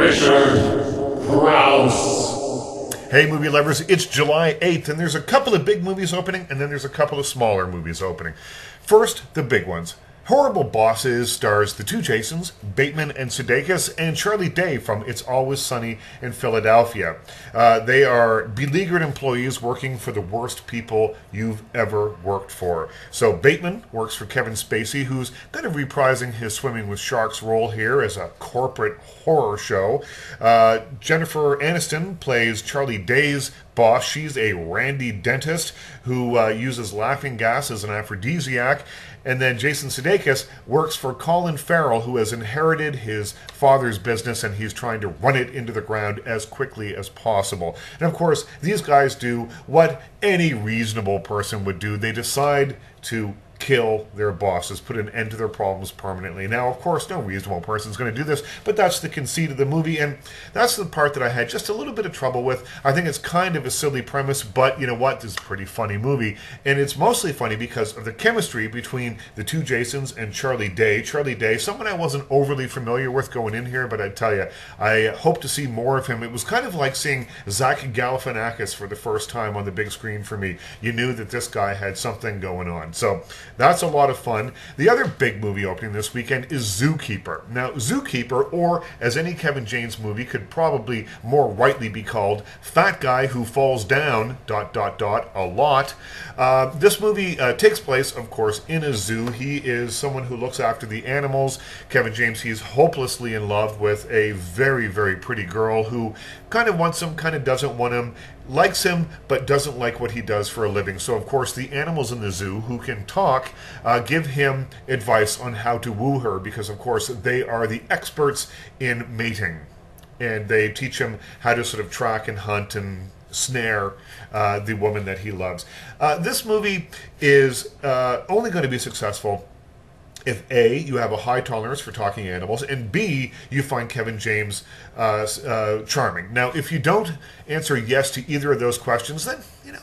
Richard Crouse. Hey movie lovers, it's July 8th and there's a couple of big movies opening and then there's a couple of smaller movies opening. First, the big ones. Horrible Bosses stars the two Jasons, Bateman and Sudeikis, and Charlie Day from It's Always Sunny in Philadelphia. They are beleaguered employees working for the worst people you've ever worked for. So Bateman works for Kevin Spacey, who's kind of reprising his Swimming with Sharks role here as a corporate horror show. Jennifer Aniston plays Charlie Day's boss. She's a randy dentist who uses laughing gas as an aphrodisiac. And then Jason Sudeikis works for Colin Farrell, who has inherited his father's business and he's trying to run it into the ground as quickly as possible. And of course, these guys do what any reasonable person would do. They decide to kill their bosses, put an end to their problems permanently. Now, of course, no reasonable person is going to do this, but that's the conceit of the movie, and that's the part that I had just a little bit of trouble with. I think it's kind of a silly premise, but you know what? This is a pretty funny movie, and it's mostly funny because of the chemistry between the two Jasons and Charlie Day. Charlie Day, someone I wasn't overly familiar with going in here, but I tell you, I hope to see more of him. It was kind of like seeing Zach Galifianakis for the first time on the big screen for me. You knew that this guy had something going on. So that's a lot of fun. The other big movie opening this weekend is Zookeeper. Now, Zookeeper, or as any Kevin James movie could probably more rightly be called, Fat Guy Who Falls Down, ... a lot. This movie takes place, of course, in a zoo. He is someone who looks after the animals. Kevin James, he's hopelessly in love with a very, very pretty girl who kind of wants him, kind of doesn't want him, likes him, but doesn't like what he does for a living. So, of course, the animals in the zoo who can talk give him advice on how to woo her because, of course, they are the experts in mating. And they teach him how to sort of track and hunt and snare the woman that he loves. This movie is only going to be successful if A, you have a high tolerance for talking animals, and B, you find Kevin James charming. Now, if you don't answer yes to either of those questions, then,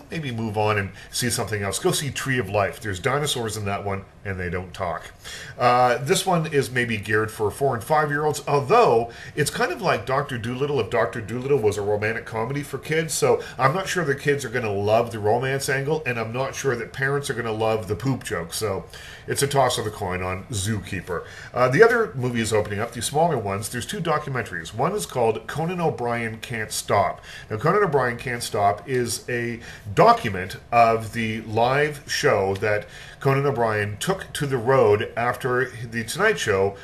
maybe move on and see something else. Go see Tree of Life. There's dinosaurs in that one, and they don't talk. This one is maybe geared for 4- and 5-year-olds, although it's kind of like Dr. Dolittle if Dr. Dolittle was a romantic comedy for kids, so I'm not sure the kids are going to love the romance angle, and I'm not sure that parents are going to love the poop joke, so it's a toss of the coin on Zookeeper. The other movies opening up, the smaller ones, there's two documentaries. One is called Conan O'Brien Can't Stop. Now, Conan O'Brien Can't Stop is a document of the live show that Conan O'Brien took to the road after the Tonight Show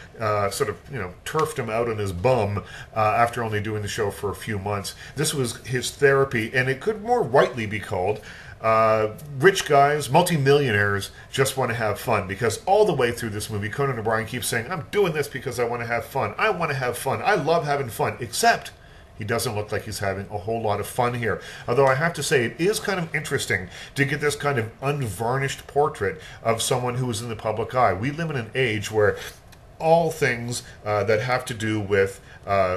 turfed him out on his bum after only doing the show for a few months. This was his therapy, and it could more rightly be called rich guys, multimillionaires just want to have fun, because all the way through this movie, Conan O'Brien keeps saying, I'm doing this because I want to have fun. I want to have fun. I love having fun, except he doesn't look like he's having a whole lot of fun here. Although I have to say, it is kind of interesting to get this kind of unvarnished portrait of someone who is in the public eye. We live in an age where all things that have to do with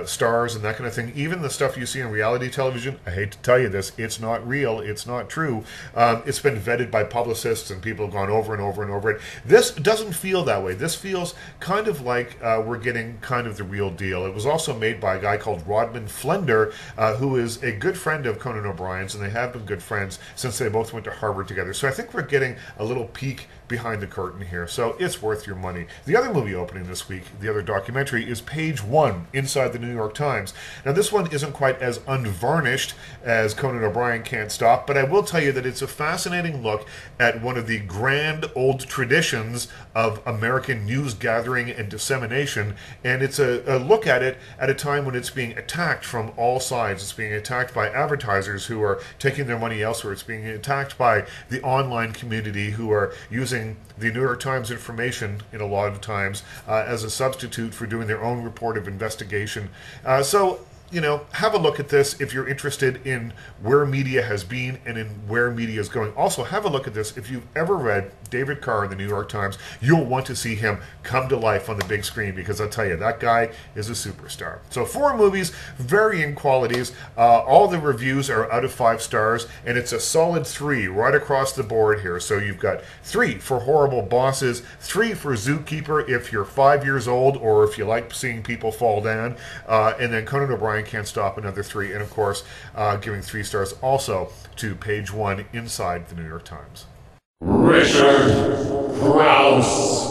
stars and that kind of thing, even the stuff you see in reality television, I hate to tell you this, it's not real, it's not true. It's been vetted by publicists and people have gone over and over and over it. This doesn't feel that way. This feels kind of like we're getting kind of the real deal. It was also made by a guy called Rodman Flender, who is a good friend of Conan O'Brien's, and they have been good friends since they both went to Harvard together. So I think we're getting a little peek behind the curtain here, so it's worth your money. The other movie opening this week, the other documentary, is Page One, Inside the New York Times. Now, this one isn't quite as unvarnished as Conan O'Brien Can't Stop, but I will tell you that it's a fascinating look at one of the grand old traditions of American news gathering and dissemination, and it's a look at it at a time when it's being attacked from all sides. It's being attacked by advertisers who are taking their money elsewhere. It's being attacked by the online community who are using the New York Times information in a lot of times as a substitute for doing their own report of investigation. So have a look at this if you're interested in where media has been and in where media is going. Also, have a look at this if you've ever read David Carr in the New York Times. You'll want to see him come to life on the big screen, because I'll tell you, that guy is a superstar. So 4 movies, varying qualities. All the reviews are out of 5 stars, and it's a solid 3 right across the board here. So you've got 3 for Horrible Bosses, 3 for Zookeeper if you're 5 years old or if you like seeing people fall down, and then Conan O'Brien Can't Stop, another 3, and of course giving 3 stars also to Page 1 inside the New York Times. Richard Crouse.